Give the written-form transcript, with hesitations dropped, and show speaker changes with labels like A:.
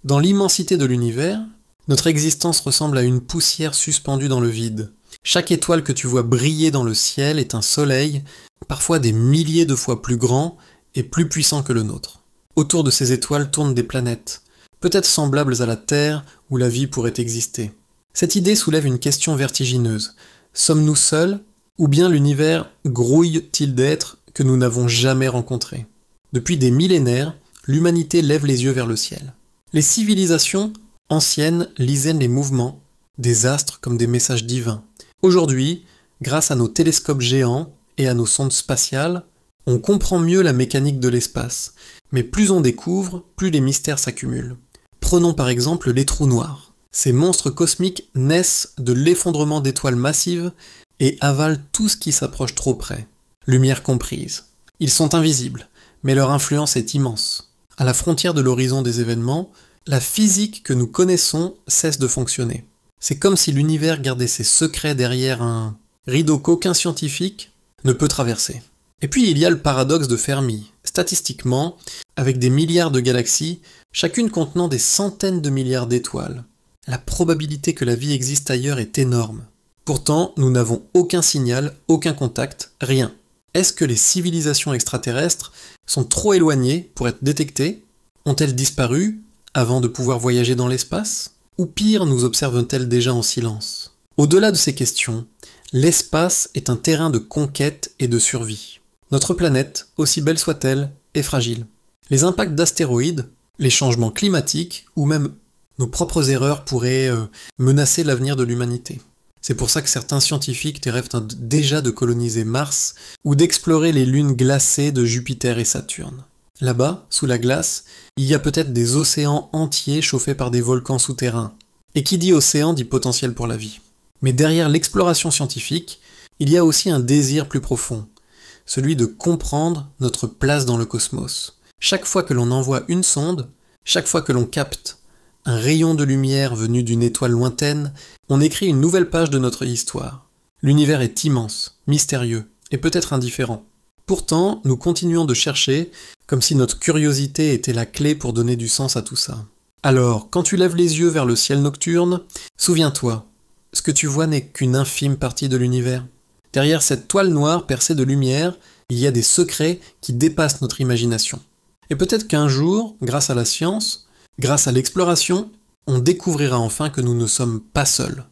A: Dans l'immensité de l'univers, notre existence ressemble à une poussière suspendue dans le vide. Chaque étoile que tu vois briller dans le ciel est un soleil, parfois des milliers de fois plus grand et plus puissant que le nôtre. Autour de ces étoiles tournent des planètes, peut-être semblables à la Terre où la vie pourrait exister. Cette idée soulève une question vertigineuse. Sommes-nous seuls, ou bien l'univers grouille-t-il d'êtres que nous n'avons jamais rencontrés? Depuis des millénaires, l'humanité lève les yeux vers le ciel. Les civilisations anciennes lisaient les mouvements des astres comme des messages divins. Aujourd'hui, grâce à nos télescopes géants et à nos sondes spatiales, on comprend mieux la mécanique de l'espace. Mais plus on découvre, plus les mystères s'accumulent. Prenons par exemple les trous noirs. Ces monstres cosmiques naissent de l'effondrement d'étoiles massives et avalent tout ce qui s'approche trop près, lumière comprise. Ils sont invisibles, mais leur influence est immense. À la frontière de l'horizon des événements, la physique que nous connaissons cesse de fonctionner. C'est comme si l'univers gardait ses secrets derrière un rideau qu'aucun scientifique ne peut traverser. Et puis il y a le paradoxe de Fermi. Statistiquement, avec des milliards de galaxies, chacune contenant des centaines de milliards d'étoiles, la probabilité que la vie existe ailleurs est énorme. Pourtant, nous n'avons aucun signal, aucun contact, rien. Est-ce que les civilisations extraterrestres sont trop éloignées pour être détectées? Ont-elles disparu avant de pouvoir voyager dans l'espace? Ou pire, nous observent-elles déjà en silence? Au-delà de ces questions, l'espace est un terrain de conquête et de survie. Notre planète, aussi belle soit-elle, est fragile. Les impacts d'astéroïdes, les changements climatiques ou même nos propres erreurs pourraient menacer l'avenir de l'humanité. C'est pour ça que certains scientifiques rêvent déjà de coloniser Mars ou d'explorer les lunes glacées de Jupiter et Saturne. Là-bas, sous la glace, il y a peut-être des océans entiers chauffés par des volcans souterrains. Et qui dit océan dit potentiel pour la vie. Mais derrière l'exploration scientifique, il y a aussi un désir plus profond, celui de comprendre notre place dans le cosmos. Chaque fois que l'on envoie une sonde, chaque fois que l'on capte un rayon de lumière venu d'une étoile lointaine, on écrit une nouvelle page de notre histoire. L'univers est immense, mystérieux et peut-être indifférent. Pourtant, nous continuons de chercher, comme si notre curiosité était la clé pour donner du sens à tout ça. Alors, quand tu lèves les yeux vers le ciel nocturne, souviens-toi, ce que tu vois n'est qu'une infime partie de l'univers. Derrière cette toile noire percée de lumière, il y a des secrets qui dépassent notre imagination. Et peut-être qu'un jour, grâce à la science, grâce à l'exploration, on découvrira enfin que nous ne sommes pas seuls.